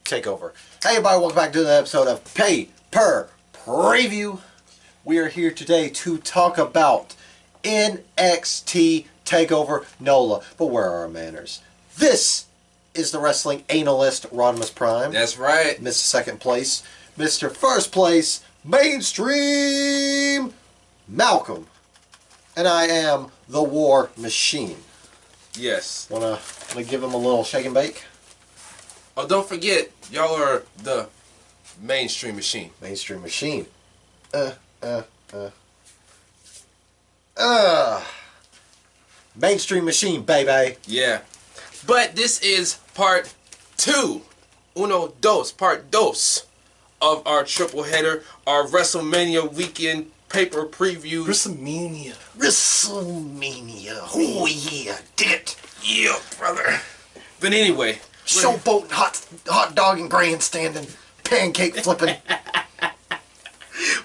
Takeover. Hey everybody, welcome back to another episode of Pay Per Preview. We are here today to talk about NXT Takeover NOLA. But where are our manners? This is the wrestling analyst, Rodimus Prime. That's right. Mr. Second Place. Mr. First Place, Mainstream Malcolm. And I am the War Machine. Yes. Wanna give him a little shake and bake? Oh, don't forget, y'all are the Mainstream Machine. Mainstream Machine. Mainstream Machine, baby. Yeah. But this is part 2. Part dos of our triple header, our WrestleMania weekend paper preview. WrestleMania. Oh yeah, dig it. Yeah, brother. But anyway. Showboating, hot dogging, grandstanding, pancake flipping.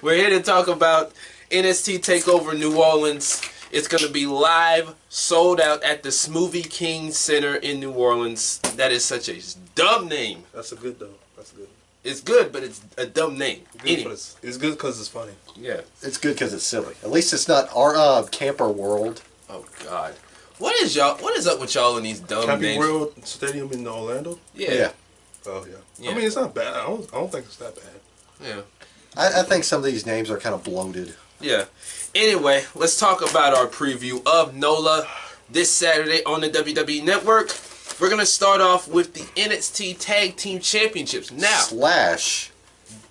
We're here to talk about NXT Takeover New Orleans. It's going to be live, sold out at the Smoothie King Center in New Orleans. That is such a dumb name. That's a good though. That's good. It's good, but it's a dumb name. Anyway. It's good because it's funny. Yeah. It's good because it's silly. At least it's not our Camper World. Oh God. What is up with y'all in these dumb Camping names? World Stadium in Orlando? Yeah. Oh yeah. Yeah. I mean, it's not bad. I don't think it's that bad. Yeah. I think some of these names are kind of bloated. Yeah. Anyway, let's talk about our preview of NOLA this Saturday on the WWE Network. We're going to start off with the NXT Tag Team Championships. Now, /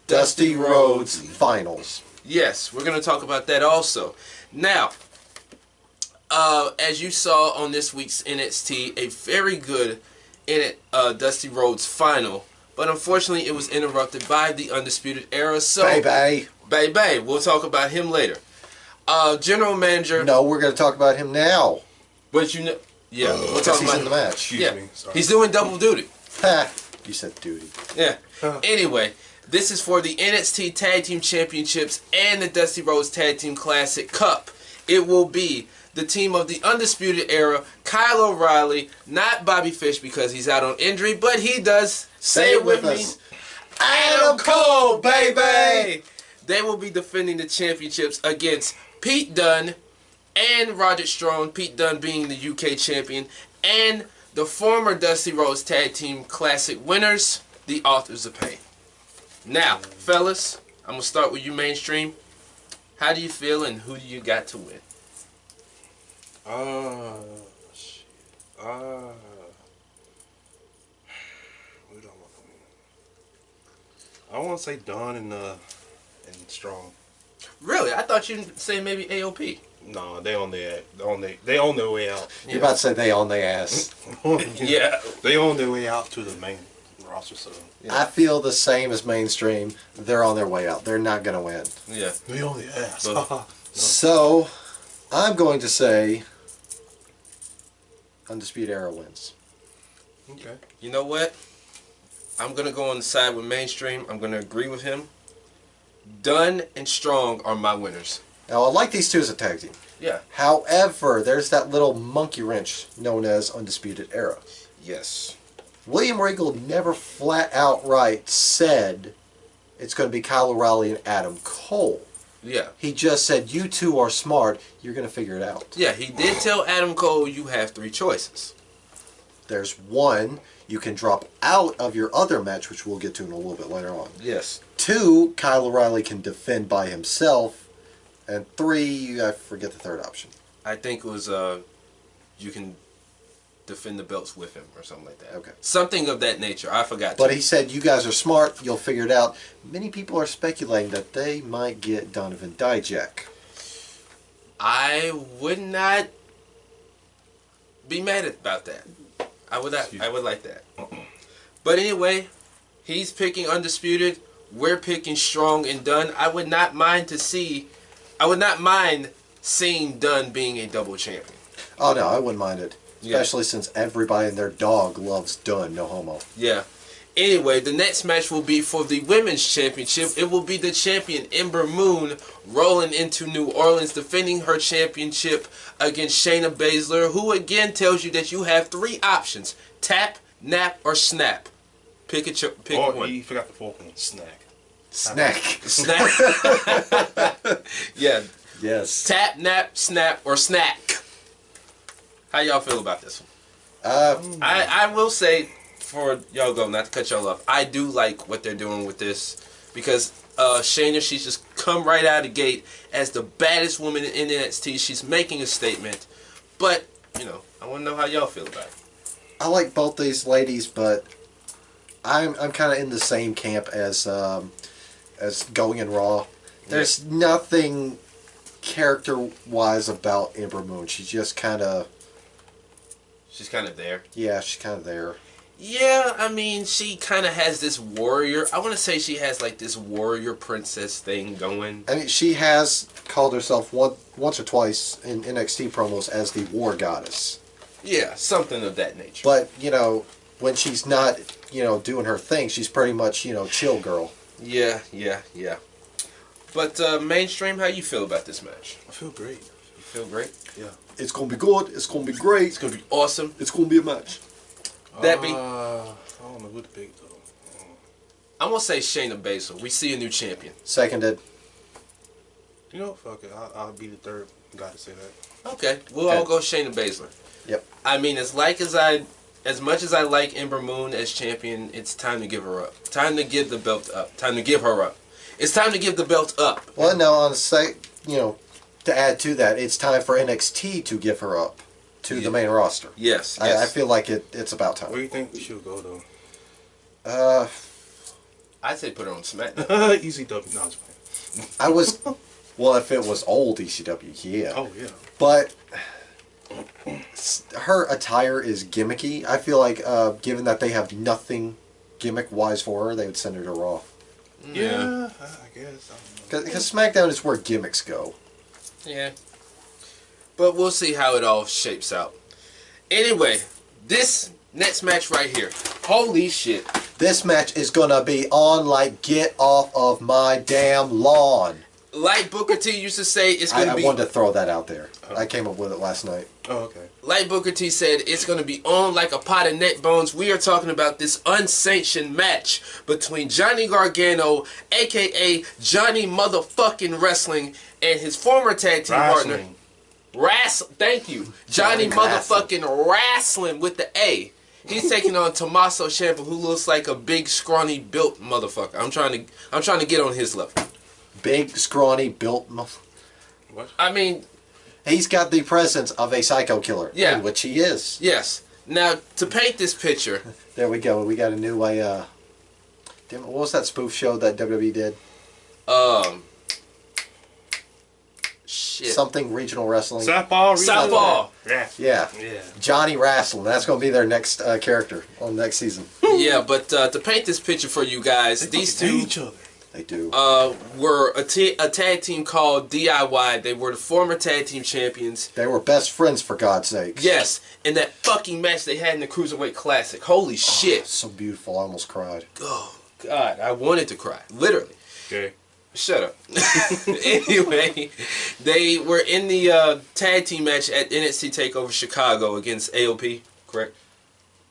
Dusty Rhodes Finals. Yes, we're going to talk about that also. Now, as you saw on this week's NXT, a very good Dusty Rhodes final. But unfortunately, it was interrupted by the Undisputed Era. So, Baby. We'll talk about him later. General Manager. No, we're going to talk about him now. But you know, yeah, we'll talk He's about in the match. Excuse me. Sorry. He's doing double duty. Ha! You said duty. Yeah. Anyway, this is for the NXT Tag Team Championships and the Dusty Rhodes Tag Team Classic Cup. It will be the team of the Undisputed Era, Kyle O'Reilly, not Bobby Fish because he's out on injury, but he does. Say it with me. Adam Cole, baby! They will be defending the championships against Pete Dunne and Roderick Strong, Pete Dunne being the UK champion, and the former Dusty Rhodes Tag Team Classic winners, the Authors of Pain. Now, fellas, I'm going to start with you, Mainstream. How do you feel and who do you got to win? Shit. We don't want to win. I want to say Dunn and Strong. Really? I thought you'd say maybe AOP. No, they on their way out. You're about to say they on their ass. Yeah. They on their way out to the main roster. So Yeah. I feel the same as Mainstream. They're on their way out. They're not going to win. Yeah. they on their ass. But, So, I'm going to say Undisputed Era wins. Okay. you know what? I'm going to go on the side with Mainstream. I'm going to agree with him. Dunn and Strong are my winners. Now, I like these two as a tag team. Yeah. However, there's that little monkey wrench known as Undisputed Era. Yes. William Regal never flat outright said it's going to be Kyle O'Reilly and Adam Cole. Yeah. He just said, you two are smart, you're going to figure it out. Yeah, he did tell Adam Cole you have 3 choices. There's one, you can drop out of your other match, which we'll get to in a little bit later on. Yes. 2, Kyle O'Reilly can defend by himself. And 3, I forget the third option. I think it was you can defend the belts with him or something like that. Okay. Something of that nature. I forgot. But he said, you guys are smart, you'll figure it out. Many people are speculating that they might get Donovan Dijak. I would not be mad about that. I would like that. But anyway, he's picking Undisputed. We're picking Strong and Dunn. I would not mind seeing Dunn being a double champion. Oh no, I wouldn't mind it. Especially since everybody and their dog loves Dunn, no homo. Yeah. Anyway, the next match will be for the Women's Championship. It will be the champion Ember Moon rolling into New Orleans, defending her championship against Shayna Baszler, who again tells you that you have 3 options: tap, nap, or snap. Pick Or one. you forgot the fourth one. Snack. Snack. Yeah. Yes. Tap, nap, snap, or snack. How y'all feel about this one? I will say, for y'all go, not to cut y'all off, I do like what they're doing with this because Shayna, she's just come right out of the gate as the baddest woman in NXT. She's making a statement, but you know, I want to know how y'all feel about it. I like both these ladies, but I'm kind of in the same camp as Going in Raw. There's nothing character-wise about Ember Moon. She's just kind of... She's kind of there. Yeah, she's kind of there. Yeah, I mean, she kind of has this warrior... I want to say she has, like, this warrior princess thing going. I mean, she has called herself once or twice in NXT promos as the War Goddess. Yeah, something of that nature. But, you know, when she's not, you know, doing her thing, she's pretty much, you know, chill girl. Yeah. But, Mainstream, how you feel about this match? I feel great. You feel great? Yeah. It's going to be good. It's going to be great. It's going to be awesome. It's going to be a match. That be... I don't know who to pick, though. I'm going to say Shayna Baszler. We see a new champion. Seconded. You know, fuck it. I'll be the third guy to say that. Okay, we'll all go Shayna Baszler. Yep. I mean, as much as I like Ember Moon as champion, it's time to give her up. Time to give the belt up. Time to give her up. It's time to give the belt up. Well, no, on the you know, to add to that, it's time for NXT to give her up to the main roster. Yes. I feel like it's about time. Where do you think we should go, though? I'd say put her on SmackDown. ECW. No, it's fine. I was, well, if it was old ECW, yeah. Oh, yeah. But her attire is gimmicky. I feel like, given that they have nothing gimmick-wise for her, they would send her to Raw. Yeah, I guess. Because SmackDown is where gimmicks go. Yeah. But we'll see how it all shapes out. Anyway, this next match right here. Holy shit. This match is going to be on like, get off of my damn lawn. Like Booker T used to say, it's going to be... I wanted to throw that out there. I came up with it last night. Oh, okay. Like Booker T said, it's going to be on like a pot of neck bones. We are talking about this unsanctioned match between Johnny Gargano, a.k.a. Johnny Motherfucking Wrestling, and his former tag team partner. Thank you. Johnny Motherfucking Wrestling with the A. He's taking on Tommaso Ciampa, who looks like a big, scrawny, built motherfucker. I'm trying to get on his level. Big, scrawny, built... What? I mean... He's got the presence of a psycho killer. Yeah. Which he is. Yes. Now, to paint this picture... There we go. We got a new way, damn, what was that spoof show that WWE did? Shit. Something regional wrestling. Southpaw. Yeah. Yeah. Johnny Wrestling. That's going to be their next character on next season. Yeah, but to paint this picture for you guys, these two... each other. They do. Were a tag team called DIY. They were the former tag team champions. They were best friends, for God's sake. Yes, in that fucking match they had in the Cruiserweight Classic. Holy shit. So beautiful. I almost cried. Oh, God. I wanted to cry. Literally. Okay. Shut up. Anyway, they were in the tag team match at NXT TakeOver Chicago against AOP, correct?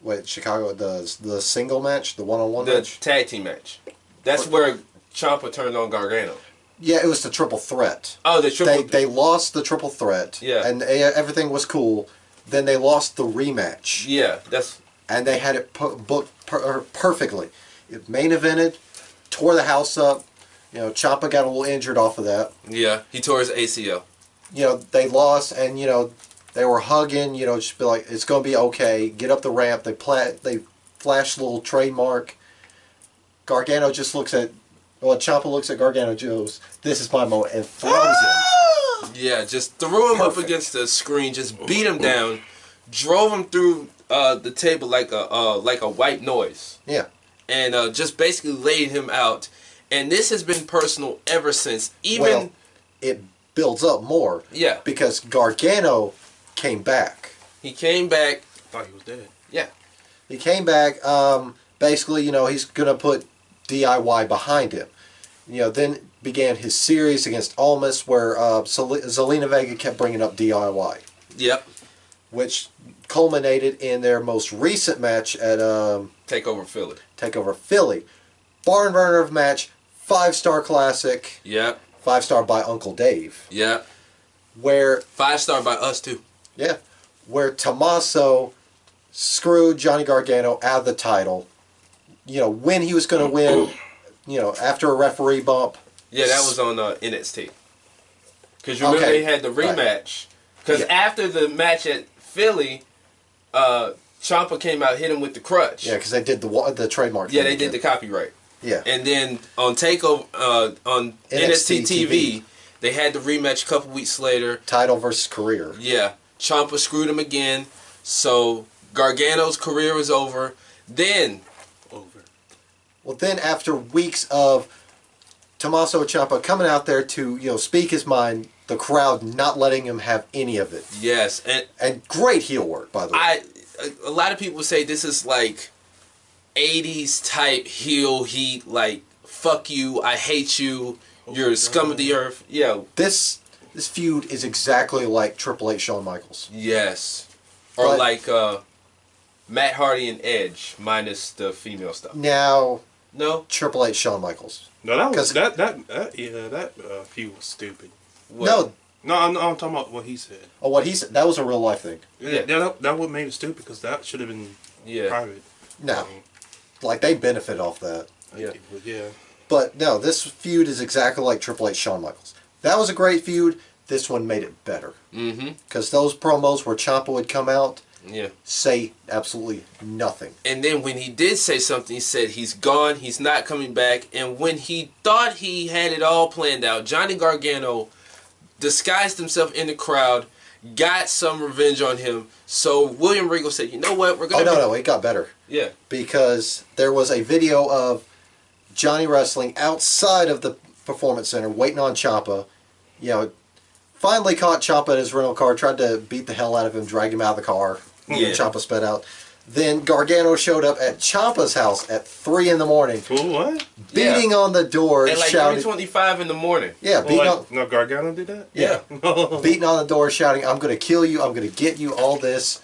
Wait, Chicago, the single match? The one-on-one The match? tag team match. That's where Ciampa turned on Gargano. Yeah, it was the triple threat. Oh, the triple... They lost the triple threat. Yeah. And everything was cool. Then they lost the rematch. Yeah, that's... And they had it booked perfectly. It main evented, tore the house up. You know, Ciampa got a little injured off of that. Yeah, he tore his ACL. You know, they lost, and, you know, they were hugging, you know, just be like, it's going to be okay. Get up the ramp. They flash a little trademark. Gargano just looks at... Well, Ciampa looks at Gargano, goes, "This is my moment," and throws him. Yeah, just threw him up against the screen, just beat him down, drove him through the table like a white noise. Yeah. And just basically laid him out. And this has been personal ever since. Well, it builds up more. Yeah. Because Gargano came back. He came back. Thought he was dead. Yeah. He came back. Basically, you know, he's gonna put DIY behind him. You know, then began his series against Almas, where Zelina Vega kept bringing up DIY. Yep. Which culminated in their most recent match at Takeover Philly. Takeover Philly. Barn burner of match, 5-star classic. Yep. 5-star by Uncle Dave. Yep. Where 5-star by us too. Yeah, where Tommaso screwed Johnny Gargano out of the title. You know, when he was going to win, you know, after a referee bump. Yeah, that was on NXT. Because remember they had the rematch. Because after the match at Philly, Ciampa came out, hit him with the crutch. Yeah, because they did the trademark. Yeah, they did the copyright. Yeah. And then on Takeover, on NXT TV, they had the rematch a couple weeks later. Title versus career. Yeah. Ciampa screwed him again. So Gargano's career was over. Then... Well, then after weeks of Tommaso Ciampa coming out there to, you know, speak his mind, the crowd not letting him have any of it. Yes. And great heel work, by the way. A lot of people say this is like 80s type heel heat, like, fuck you, I hate you, you're scum of the earth. Yeah. This feud is exactly like Triple H Shawn Michaels. Yes. Or like Matt Hardy and Edge, minus the female stuff. Now... No? Triple H Shawn Michaels. No, that was that feud was stupid. What? No, I'm talking about what he said. Oh, what he said? That was a real life thing. Yeah, that what made it stupid, because that should have been private. No, like they benefit off that. Yeah. But no, this feud is exactly like Triple H Shawn Michaels. That was a great feud. This one made it better. Because those promos where Ciampa would come out, say absolutely nothing. And then when he did say something, he said he's gone, he's not coming back. And when he thought he had it all planned out, Johnny Gargano disguised himself in the crowd, got some revenge on him. So William Regal said, you know what, we're going to... Oh, no, it got better. Yeah. Because there was a video of Johnny wrestling outside of the Performance Center, waiting on Ciampa. You know, finally caught Ciampa in his rental car, tried to beat the hell out of him, drag him out of the car. Yeah. Ciampa sped out. Then Gargano showed up at Ciampa's house at 3 in the morning. What? Beating on the door, at like shouting... 3:25 in the morning. Yeah, beating on... No, Gargano did that? Yeah. Beating on the door, shouting, I'm going to kill you, I'm going to get you, all this.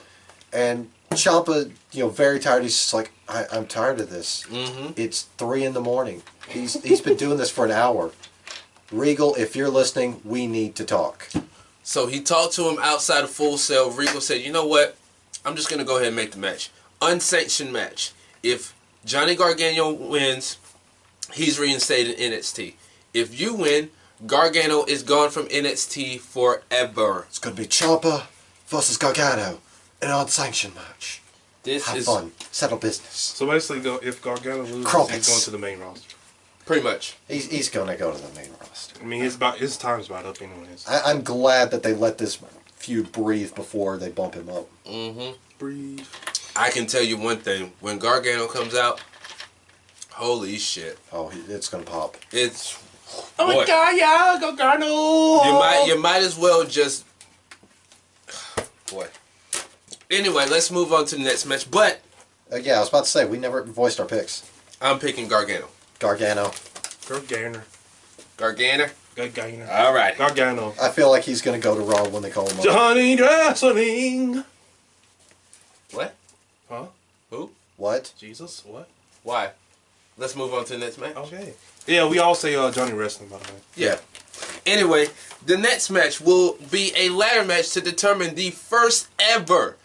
And Ciampa, you know, very tired. He's just like, I'm tired of this. It's 3 in the morning. He's been doing this for an hour. Regal, if you're listening, we need to talk. So he talked to him outside of Full Sail. Regal said, you know what? I'm just going to go ahead and make the match. Unsanctioned match. If Johnny Gargano wins, he's reinstated in NXT. If you win, Gargano is gone from NXT forever. It's going to be Ciampa versus Gargano in an unsanctioned match. Have fun. Settle business. So basically, if Gargano loses, he's going to the main roster. Pretty much. He's going to go to the main roster. I mean, his time's about up anyways. I'm glad that they let this feud breathe before they bump him up. Breathe. I can tell you one thing. When Gargano comes out, holy shit. Oh, it's going to pop. It's... Oh my God, yeah, Gargano! You might as well just... Boy. Anyway, let's move on to the next match. But... yeah, I was about to say, we never voiced our picks. I'm picking Gargano. Gargano. Gargano? Gargano. All right. Gargano. I feel like he's going to go to Raw when they call him up. Johnny Wrestling. What? Huh? Who? What? Jesus? What? Why? Let's move on to the next match. Okay. Yeah, we all say Johnny Wrestling, by the way. Yeah. Anyway, the next match will be a ladder match to determine the first ever.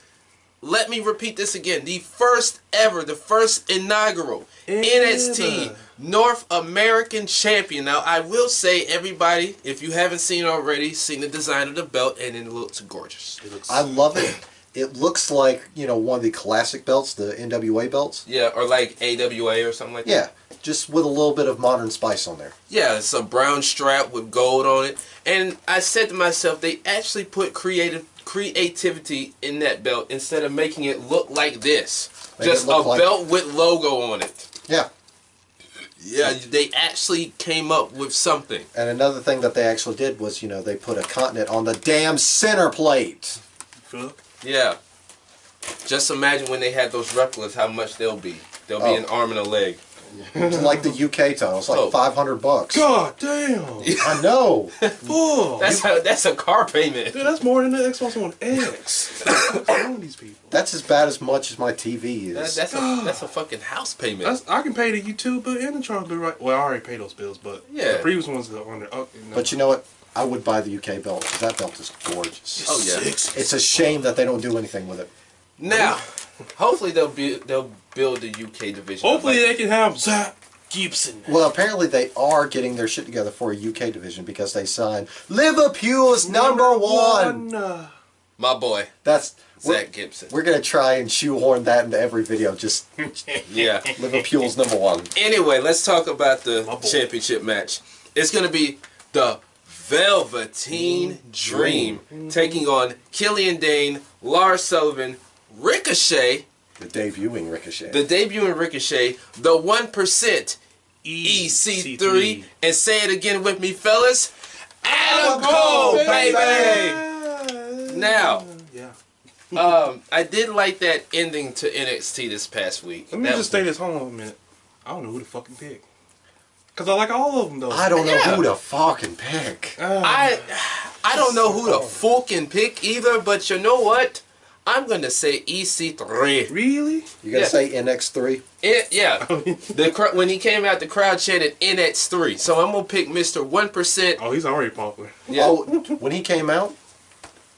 Let me repeat this again. The first ever, the first inaugural NXT North American Champion. Now, I will say, everybody, if you haven't seen it already, seen the design of the belt, and it looks gorgeous. I love it. It looks like, you know, one of the classic belts, the NWA belts. Yeah, or like AWA or something like that. Yeah, just with a little bit of modern spice on there. Yeah, it's a brown strap with gold on it. And I said to myself, they actually put creativity in that belt instead of making it look like this. Just a belt with logo on it. Yeah. Yeah, they actually came up with something. And another thing that they actually did was, you know, they put a continent on the damn center plate. Yeah. Just imagine when they had those replicas, how much they'll be. They'll be an arm and a leg. Like the UK title. It's like $500. God damn. I know. Oh, That's a car payment. dude, that's more than the Xbox One X. What's wrong with these people? That's as bad as much as my TV is. That's a fucking house payment. I can pay the YouTube bill and the charge bill, right? Well, I already paid those bills, but Yeah. the previous ones are on there. Oh, no. But you know what? I would buy the UK belt because that belt is gorgeous. Oh yeah. It's a shame that they don't do anything with it. Now, hopefully they'll build the UK division. Hopefully they can have Zach Gibson. Well, apparently they are getting their shit together for a UK division because they signed Liverpool's number one. My boy, That's Zach Gibson. We're gonna try and shoehorn that into every video. Just Yeah. Liverpool's number one. Anyway, let's talk about the My boy. championship match. It's going to be the Velveteen Dream taking on Killian Dane, Lars Sullivan, Ricochet, The debuting Ricochet. the debuting Ricochet, the 1% EC3, and say it again with me, fellas, Adam Cole, baby! Now, Yeah. I did like that ending to NXT this past week. Let me That just was- stay this home a minute. I don't know who to fucking pick. Because I like all of them, though. I don't know Yeah. who to fucking pick. I don't know who to fucking pick either, but you know what? I'm gonna say EC3. Really? You gotta Yeah. say NX3. Yeah. When he came out, the crowd chanted NX3. So I'm gonna pick Mr. 1%. Oh, he's already popular. Yeah. Oh, when he came out,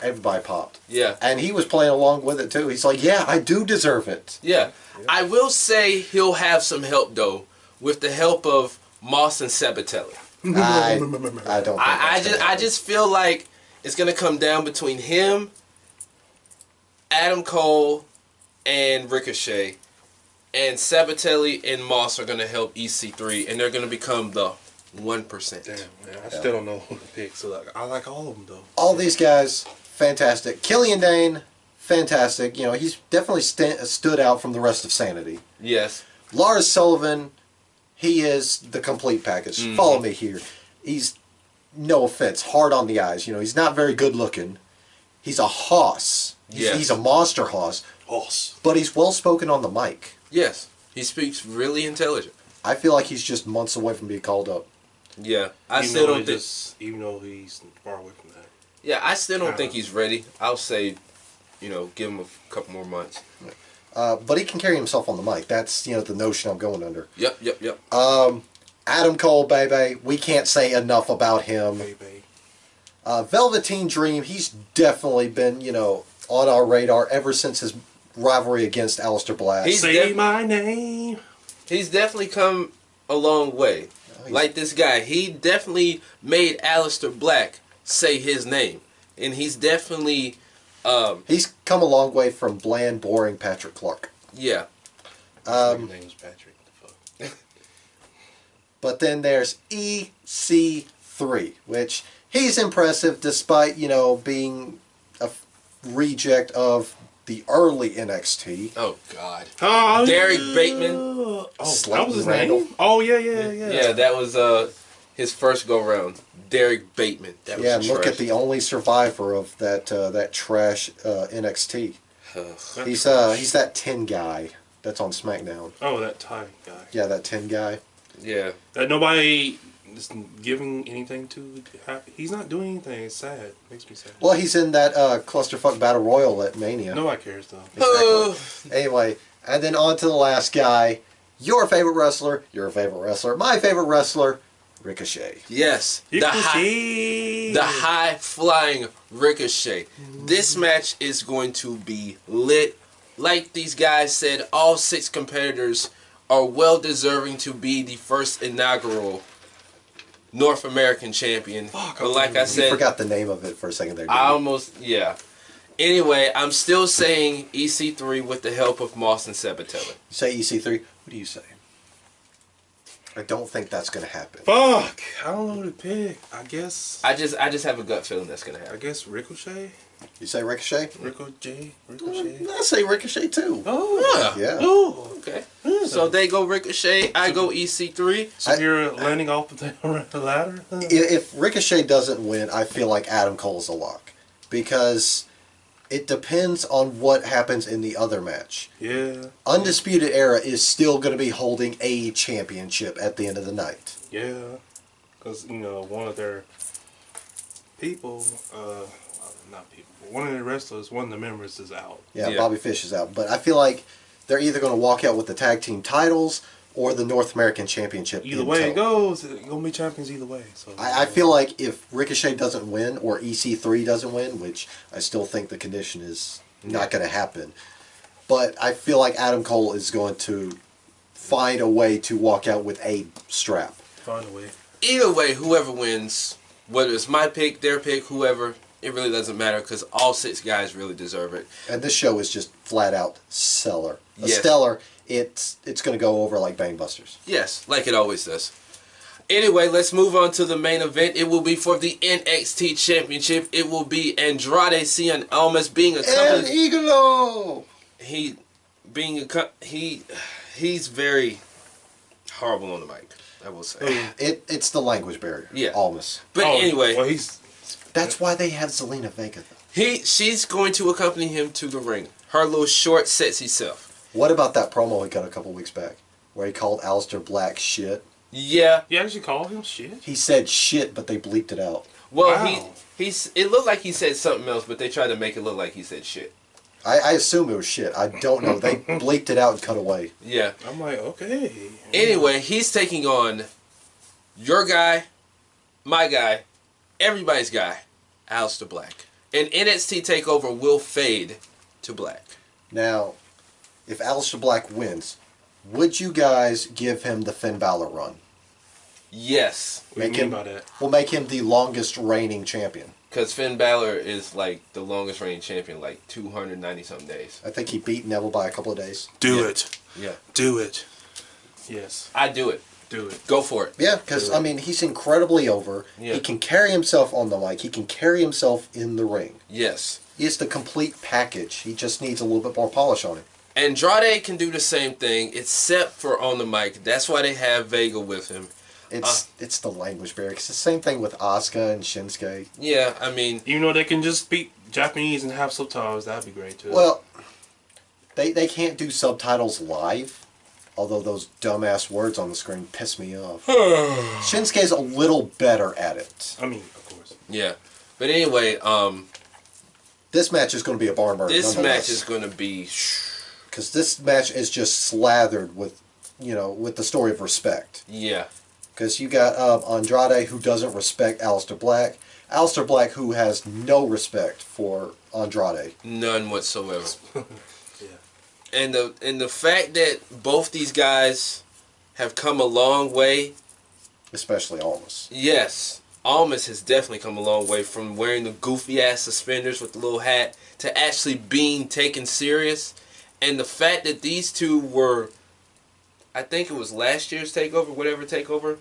everybody popped. Yeah. And he was playing along with it too. He's like, yeah, I do deserve it. Yeah. I will say he'll have some help though, with the help of Moss and Sabatelli. I don't think I that's gonna happen. just feel like it's gonna come down between him, Adam Cole, and Ricochet, and Sabatelli and Moss are gonna help EC3, and they're gonna become the 1%. Damn, man. I still don't know who to pick. So I like all of them, though. All these guys, fantastic. Killian Dane, fantastic. You know, he's definitely stood out from the rest of Sanity. Yes. Lars Sullivan, he is the complete package. Mm-hmm. Follow me here. He's, no offense, hard on the eyes. You know, he's not very good looking. He's a hoss. Yes. He's a monster hoss. Hoss. But he's well spoken on the mic. Yes. He speaks really intelligent. I feel like he's just months away from being called up. Yeah. I Even still though don't think. even though he's far away from that. Yeah, I still don't think he's ready. I'll say, give him a couple more months. But he can carry himself on the mic. That's, the notion I'm going under. Yep. Adam Cole, baby. We can't say enough about him. Baby. Velveteen Dream, he's definitely been, on our radar ever since his rivalry against Aleister Black. Say my name. He's definitely come a long way. Like this guy, he definitely made Aleister Black say his name. And he's definitely, He's come a long way from bland, boring Patrick Clark. yeah. His name's Patrick. What the fuck? But then there's EC3, which he's impressive despite, being a reject of the early NXT. Oh, God. Oh, Derek Bateman. Oh, that Slayton was his Randall. name? Oh, yeah. Yeah, that was his first go-round. Derek Bateman. That was Yeah, and look trash. at the only survivor of that trash NXT. Ugh. He's that 10 guy that's on SmackDown. Oh, that Thai guy. Yeah, that 10 guy. Yeah. That nobody is giving anything to. He's not doing anything. It's sad. Makes me sad. Well, he's in that clusterfuck battle royal at Mania. Nobody cares, though. Exactly. Anyway, and then on to the last guy. Your favorite wrestler, my favorite wrestler, Ricochet. Yes. The high-flying Ricochet. This match is going to be lit. Like these guys said, all 6 competitors are well deserving to be the first inaugural North American champion. But like I You said, forgot the name of it for a second there, didn't I you? almost, yeah. Anyway, I'm still saying EC3 with the help of Moss and Sabatelli. You say EC3. What do you say? I don't think that's going to happen. Fuck! I don't know who to pick. I guess I just have a gut feeling that's gonna I happen. guess Ricochet? You say Ricochet? Ricochet? I say Ricochet too. Oh! Yeah. Oh! Okay. So they go Ricochet, I go EC3. So you're landing off the ladder? If Ricochet doesn't win, I feel like Adam Cole's a lock. Because It depends on what happens in the other match. Yeah. Undisputed Era is still going to be holding a championship at the end of the night. Yeah. Because, one of their people, not people, but one of the wrestlers, one of the members is out. Yeah, Bobby Fish is out. But I feel like they're either going to walk out with the tag team titles or the North American Championship. Either way it goes, they're going to be champions either way. So I feel like if Ricochet doesn't win or EC3 doesn't win, which I still think the condition is not going to happen, but I feel like Adam Cole is going to find a way to walk out with a strap. Find a way. Either way, whoever wins, whether it's my pick, their pick, whoever, it really doesn't matter because all 6 guys really deserve it. And this show is just flat out stellar. Yes. Stellar. It's going to go over like Bangbusters. Yes, like it always does. Anyway, let's move on to the main event. It will be for the NXT Championship. It will be Andrade Cien Almas being El accompanied. Iglo! He's very horrible on the mic, I will say. It's the language barrier. Yeah. Almas. But anyway, well, That's why they have Zelina Vega, though. she's going to accompany him to the ring. Her little short, sexy self. What about that promo he got a couple weeks back, where he called Aleister Black shit? Yeah. You actually call him shit? He said shit, but they bleeped it out. Well, Wow. it looked like he said something else, but they tried to make it look like he said shit. I assume it was shit. I don't know. They bleeped it out and cut away. Yeah. I'm like, okay. Anyway, he's taking on your guy, my guy, everybody's guy, Aleister Black. And NXT Takeover will fade to black. Now, if Aleister Black wins, would you guys give him the Finn Balor run? Yes. What do you mean by that? We'll make him the longest reigning champion. Because Finn Balor is like the longest reigning champion, like 290-something days. I think he beat Neville by a couple of days. Do it. Yeah. Do it. Yes. I'd do it. Do it. Go for it. Yeah, because, I mean, he's incredibly over. Yeah. He can carry himself on the mic. He can carry himself in the ring. Yes. He's the complete package. He just needs a little bit more polish on him. Andrade can do the same thing, except for on the mic. That's why they have Vega with him. It's the language barrier. It's the same thing with Asuka and Shinsuke. Yeah, I mean... Even though they can just speak Japanese and have subtitles, that'd be great, too. Well, they can't do subtitles live, although those dumbass words on the screen piss me off. Shinsuke's a little better at it. I mean, of course. Yeah. But anyway, This match is going to be a barn burner. this match is going to be... Because this match is just slathered with, with the story of respect. Yeah. Because you got Andrade, who doesn't respect Aleister Black. Aleister Black, who has no respect for Andrade. None whatsoever. Yeah. And the fact that both these guys have come a long way. Especially Almas. Yes. Almas has definitely come a long way from wearing the goofy ass suspenders with the little hat to actually being taken serious. And the fact that these two were, I think it was last year's Takeover, whatever Takeover.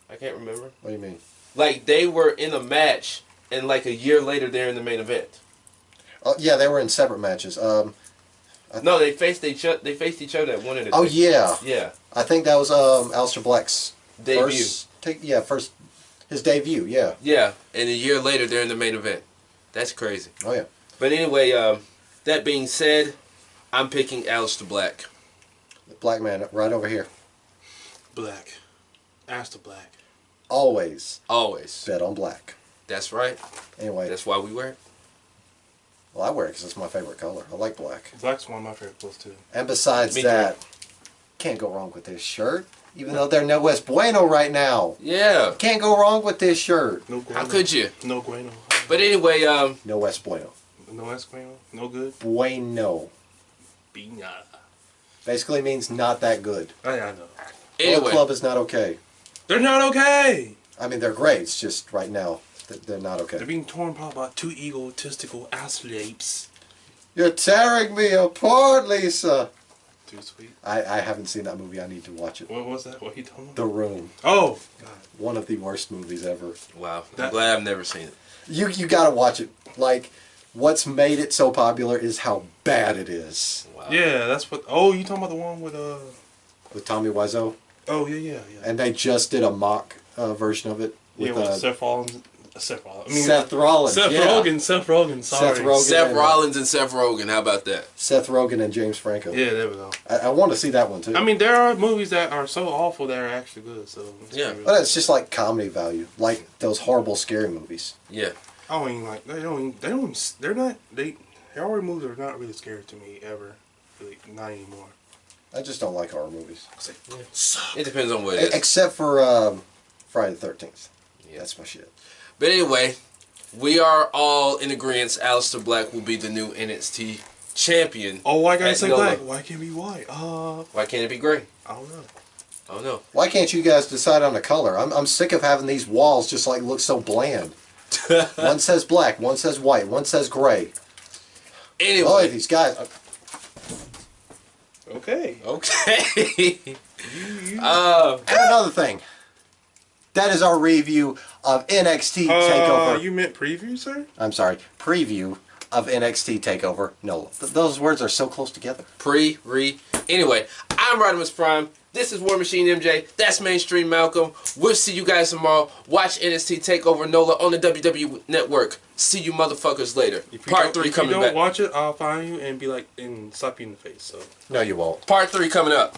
I can't remember. What do you mean? Like, they were in a match, and like a year later, they're in the main event. Yeah, they were in separate matches. No, they faced each other. They faced each other at one of the. Oh yeah. Yeah. I think that was Aleister Black's Debut. first his debut. Yeah. Yeah, and a year later, they're in the main event. That's crazy. Oh yeah. But anyway, that being said, I'm picking Aleister Black. The black man right over here. Black. Aleister Black. Always Always. bet on black. That's right. Anyway, That's why we wear it. well, I wear it because it's my favorite color. I like black. Black's one of my favorite clothes, too. And besides Me too. that, can't go wrong with this shirt. Even though they're no West Bueno right now. Yeah. Can't go wrong with this shirt. No Gueno. How could you? No Gueno. But anyway, No West Bueno. No Gueno. No good. Bueno. Bina. Basically means not that good. Oh, yeah, I know. Bullet anyway, Club is not okay. They're not okay! I mean, they're great. It's just right now they're not They're okay. being torn apart by two egotistical athletes. You're tearing me apart, Lisa. Too sweet. I haven't seen that movie. I need to watch it. What was that? What he told me? The Room. Oh! God. One of the worst movies ever. wow. I'm That- glad I've never seen it. You gotta watch it. Like, what's made it so popular is how bad it is. Wow. Yeah, that's what... Oh, you talking about the one with, With Tommy Wiseau. Oh, yeah. And they just did a mock version of it. With, With Seth Rollins Seth Rollins. Seth Rollins. Seth Rogen. Seth Rogen. Sorry. Seth Rogen. Seth Rollins and Seth Rogen. How about that? Seth Rogen and James Franco. Yeah, there we go. I want to see that one too. I mean, there are movies that are so awful that are actually good. So Yeah. But it's just like comedy value, like those horrible scary movies. Yeah. I don't even like. They're not. Horror movies are not really scary to me ever. Really, not anymore. I just don't like horror movies. It depends on what it is. Except for Friday the 13th. Yeah. That's my shit. But anyway, we are all in agreement. Aleister Black will be the new NXT champion. Oh, why can't I at say NOLA. black? Why can't it be white? Why can't it be gray? I don't know. I don't know. Why can't you guys decide on a color? I'm sick of having these walls just like look so bland. One says black, one says white, one says gray. Anyway. Oh, these guys. Okay. Okay. And another thing. That is our review of NXT Takeover. You meant preview, sir? I'm sorry, preview of NXT Takeover NOLA. Those words are so close together. Anyway, I'm Rodimus Prime. This is War Machine MJ. That's Mainstream Malcolm. We'll see you guys tomorrow. Watch NXT Takeover NOLA on the WWE Network. See you motherfuckers later. Part 3 coming back. If you don't watch it, I'll find you and be like, and slap you in the face. So. No, you won't. Part 3 coming up.